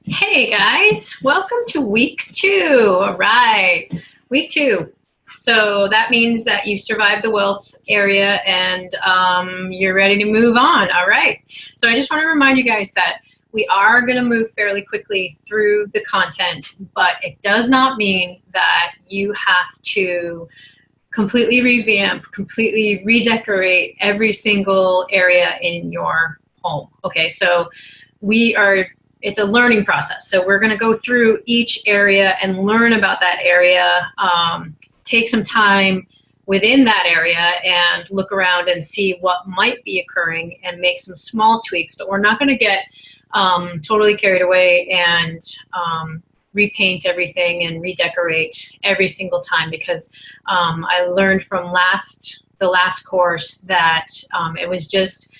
Hey guys, welcome to week 2. All right, week 2. So that means that you survived the wealth area and you're ready to move on. All right. So I just want to remind you guys that we are going to move fairly quickly through the content, but it does not mean that you have to completely revamp, completely redecorate every single area in your home. Okay, so it's a learning process. So we're going to go through each area and learn about that area, take some time within that area and look around and see what might be occurring and make some small tweaks, but we're not going to get totally carried away and repaint everything and redecorate every single time, because I learned from the last course that it was just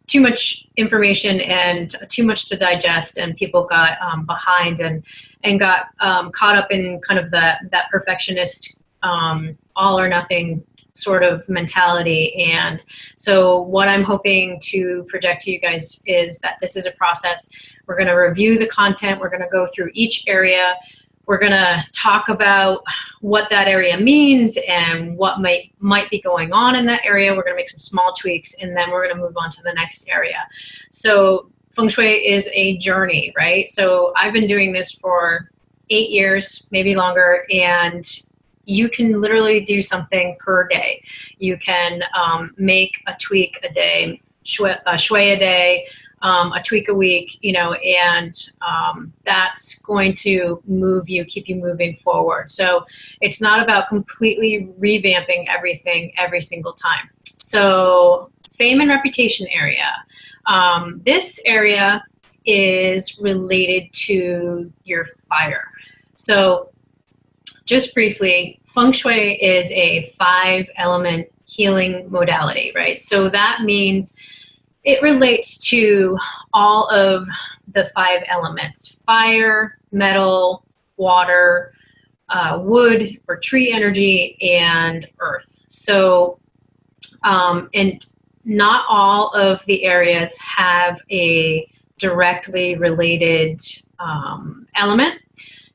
too much information and too much to digest, and people got behind and got caught up in kind of that perfectionist all or nothing sort of mentality. And so what I'm hoping to project to you guys is that this is a process. We're going to review the content. We're going to go through each area. We're going to talk about what that area means and what might be going on in that area. We're going to make some small tweaks, and then we're going to move on to the next area. So Feng Shui is a journey, right? So I've been doing this for 8 years, maybe longer, and you can literally do something per day. You can make a tweak a day, a shui a day, a tweak a week, and that's going to move you, keep you moving forward. So it's not about completely revamping everything every single time. So fame and reputation area. This area is related to your fire. So just briefly, Feng Shui is a 5-element healing modality, right? So that means it relates to all of the 5 elements: fire, metal, water, wood or tree energy, and earth. So, and not all of the areas have a directly related element.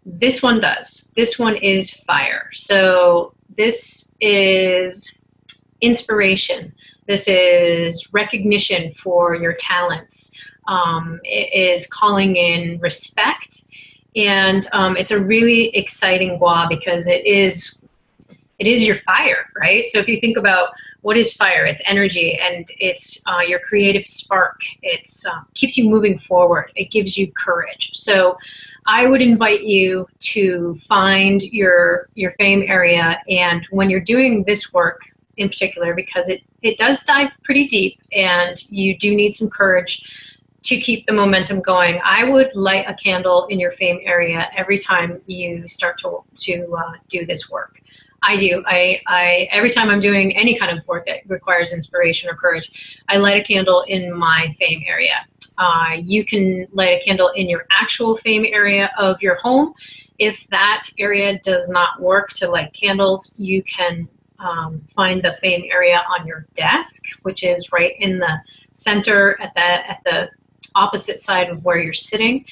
This one does. This one is fire. So this is inspiration. This is recognition for your talents. It is calling in respect. And it's a really exciting gua because it is your fire, right? So if you think about what is fire, it's energy, and it's your creative spark. It keeps you moving forward. It gives you courage. So I would invite you to find your fame area, and when you're doing this work in particular, because it does dive pretty deep and you do need some courage to keep the momentum going, I would light a candle in your fame area every time you start to do this work. I do. I every time I'm doing any kind of work that requires inspiration or courage, I light a candle in my fame area. You can light a candle in your actual fame area of your home. If that area does not work to light candles, you can find the fame area on your desk, which is right in the center at the opposite side of where you're sitting.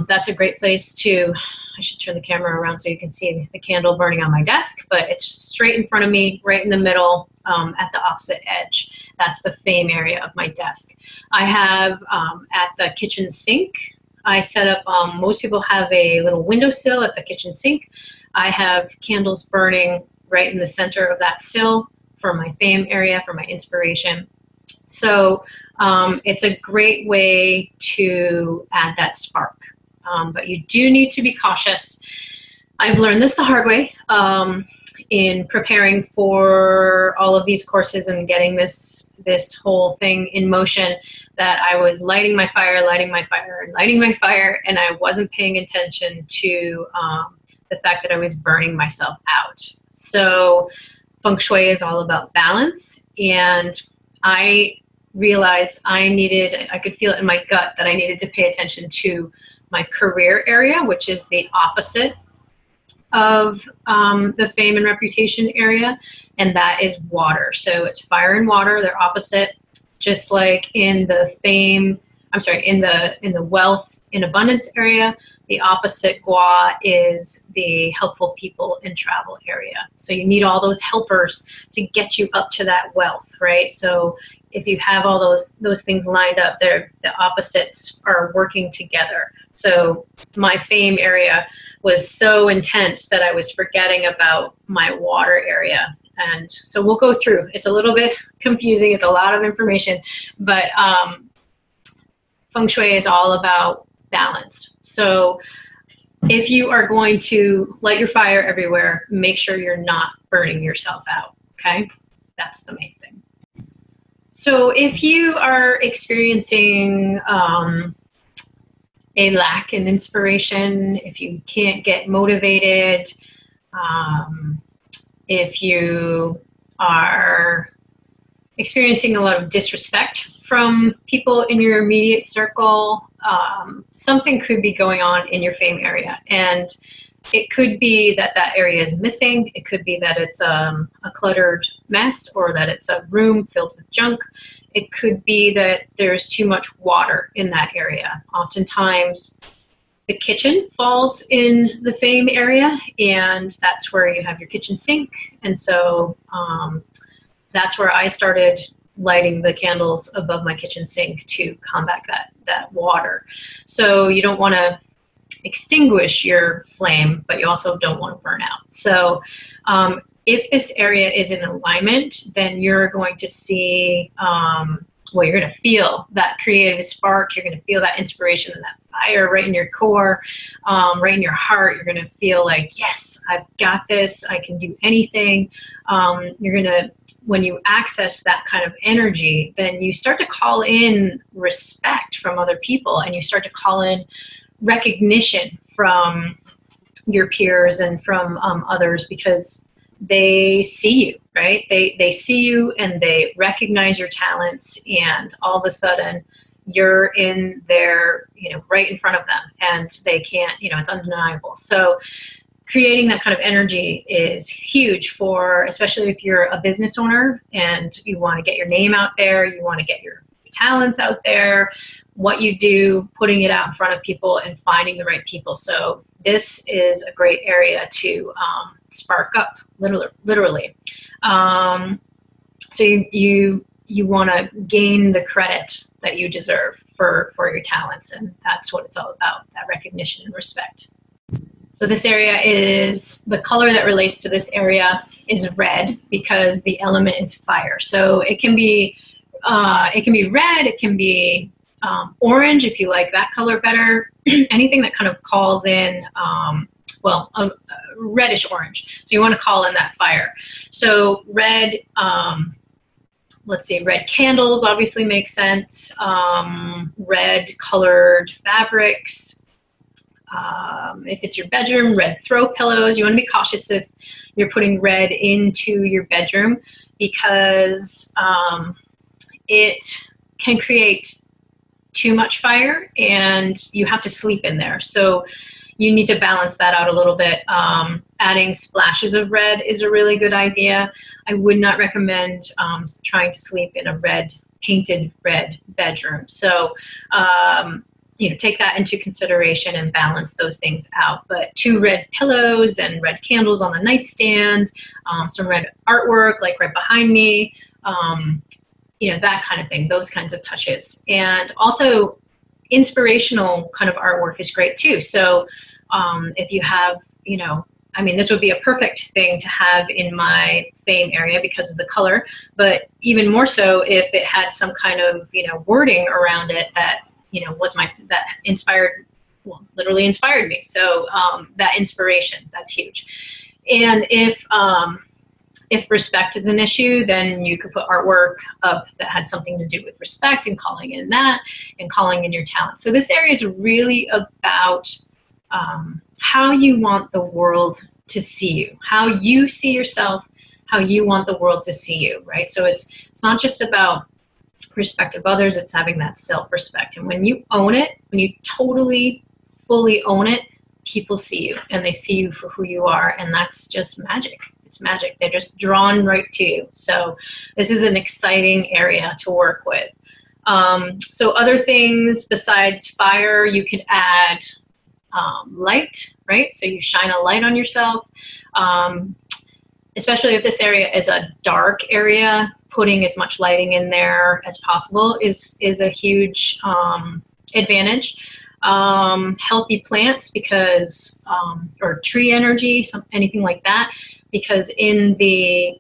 That's a great place to, I should turn the camera around so you can see the candle burning on my desk, but it's straight in front of me, right in the middle, at the opposite edge. That's the fame area of my desk. I have at the kitchen sink, I set up, most people have a little windowsill at the kitchen sink. I have candles burning right in the center of that sill for my fame area, for my inspiration. So it's a great way to add that spark. But you do need to be cautious. I've learned this the hard way in preparing for all of these courses and getting this whole thing in motion, that I was lighting my fire, and I wasn't paying attention to the fact that I was burning myself out. So Feng Shui is all about balance, and I realized I could feel it in my gut that I needed to pay attention to my career area, which is the opposite of the fame and reputation area, and that is water. So it's fire and water, they're opposite. Just like in the fame, I'm sorry, in the wealth in abundance area. The opposite gua is the helpful people in travel area. So you need all those helpers to get you up to that wealth, right? So if you have all those things lined up, the opposites are working together. So my fame area was so intense that I was forgetting about my water area. And so we'll go through. It's a little bit confusing. It's a lot of information, but Feng Shui is all about balance. So if you are going to light your fire everywhere, make sure you're not burning yourself out, okay? That's the main thing. So if you are experiencing a lack in inspiration, if you can't get motivated, if you are experiencing a lot of disrespect from people in your immediate circle, something could be going on in your fame area. And it could be that that area is missing. It could be that it's a cluttered mess, or that it's a room filled with junk. It could be that there's too much water in that area. Oftentimes, the kitchen falls in the fame area, and that's where you have your kitchen sink. And so that's where I started lighting the candles above my kitchen sink to combat that water. So you don't want to extinguish your flame, but you also don't want to burn out. So if this area is in alignment, then you're going to see, well, you're going to feel that creative spark. You're going to feel that inspiration and that fire right in your core, right in your heart. You're going to feel like, yes, I've got this. I can do anything. You're going to, when you access that kind of energy, then you start to call in respect from other people, and you start to call in recognition from your peers and from others, because they see you, right? They see you and they recognize your talents, and all of a sudden you're in there, right in front of them, and they can't, it's undeniable. So creating that kind of energy is huge for, especially if you're a business owner and you want to get your name out there, you want to get your talents out there, what you do, putting it out in front of people and finding the right people. So this is a great area to spark up, literally. So you want to gain the credit that you deserve for your talents, and that's what it's all about, that recognition and respect. So this area is, the color that relates to this area is red, because the element is fire. So it can be red, it can be orange if you like that color better. Anything that kind of calls in, reddish orange. So you want to call in that fire. So red, let's see, red candles obviously make sense. Red colored fabrics. If it's your bedroom, red throw pillows. You want to be cautious if you're putting red into your bedroom, because it can create too much fire and you have to sleep in there. So you need to balance that out a little bit. Adding splashes of red is a really good idea. I would not recommend trying to sleep in a painted red bedroom. So take that into consideration and balance those things out. But 2 red pillows and red candles on the nightstand, some red artwork like right behind me, that kind of thing, those kinds of touches. And also inspirational kind of artwork is great too. So if you have, this would be a perfect thing to have in my fame area because of the color, but even more so if it had some kind of, wording around it that, that inspired, literally inspired me. So that inspiration, that's huge. And if respect is an issue, then you could put artwork up that had something to do with respect and calling in that and calling in your talent. So this area is really about how you want the world to see you, how you see yourself, how you want the world to see you, right? So it's not just about respect of others, it's having that self-respect. And when you own it, when you totally, fully own it, people see you and they see you for who you are, and that's just magic. It's magic. They're just drawn right to you. So this is an exciting area to work with. So other things besides fire, you could add light, right? So you shine a light on yourself. Especially if this area is a dark area, putting as much lighting in there as possible is a huge advantage. Healthy plants, because or tree energy, anything like that, because in the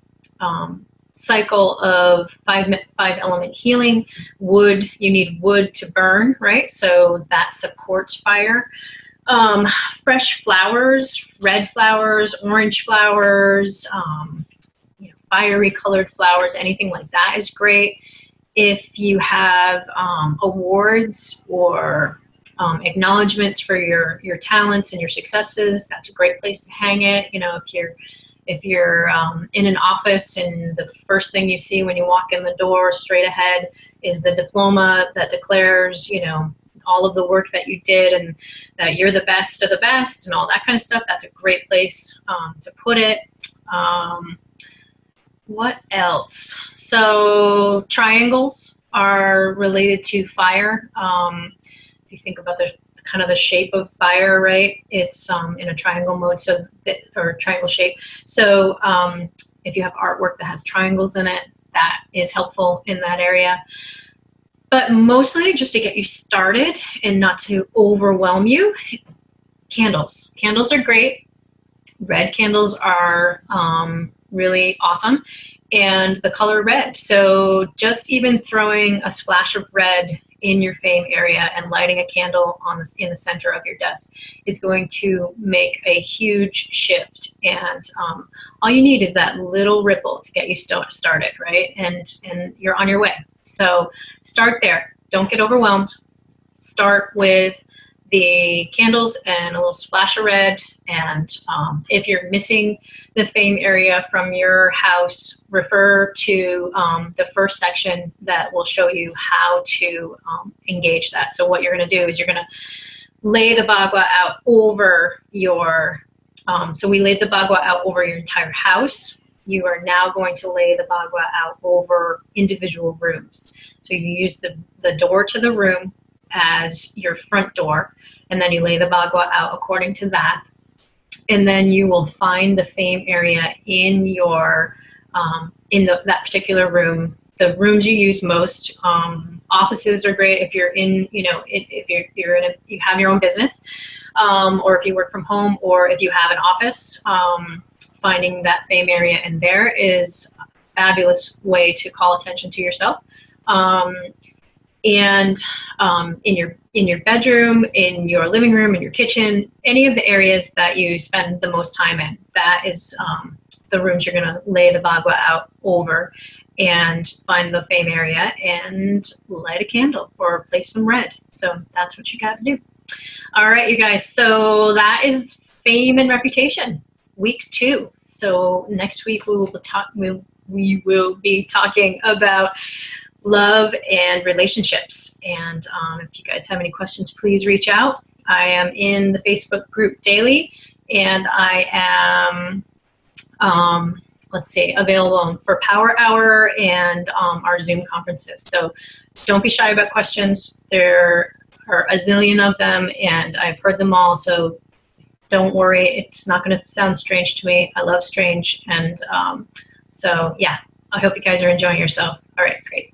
cycle of five element healing, wood, you need wood to burn, right? So that supports fire. Fresh flowers, red flowers, orange flowers, you know, fiery colored flowers, anything like that is great. If you have awards or acknowledgments for your talents and your successes, that's a great place to hang it. You know, if you're in an office and the first thing you see when you walk in the door straight ahead is the diploma that declares, you know, all of the work that you did and that you're the best of the best and all that kind of stuff, that's a great place to put it. What else? So triangles are related to fire. If you think about the kind of the shape of fire, right? It's in a triangle mode, so or triangle shape. So if you have artwork that has triangles in it, that is helpful in that area. But mostly just to get you started and not to overwhelm you, candles. Candles are great. Red candles are really awesome. And the color red. So just even throwing a splash of red in your fame area and lighting a candle in the center of your desk is going to make a huge shift. And all you need is that little ripple to get you started, right? And you're on your way. So start there. Don't get overwhelmed. Start with the candles and a little splash of red. And if you're missing the fame area from your house, refer to the first section that will show you how to engage that. So what you're going to do is you're going to lay the bagua out over your, so we laid the bagua out over your entire house. You are now going to lay the bagua out over individual rooms. So you use the door to the room as your front door, and then you lay the bagua out according to that. And then you will find the fame area in your, that particular room. The rooms you use most, offices are great if you're in, you know, if you have your own business, or if you work from home, or if you have an office. Finding that fame area in there is a fabulous way to call attention to yourself. And in your bedroom, in your living room, in your kitchen, any of the areas that you spend the most time in, that is the rooms you're going to lay the bagua out over, and find the fame area and light a candle or place some red. So that's what you got to do. All right, you guys. So that is fame and reputation, week 2. So next week we will be talking about love and relationships. And if you guys have any questions, please reach out. I am in the Facebook group daily, and I am, let's see, available for Power Hour and our Zoom conferences. So don't be shy about questions. There are a zillion of them, and I've heard them all. So don't worry, it's not going to sound strange to me. I love strange. And so, yeah, I hope you guys are enjoying yourself. All right, great.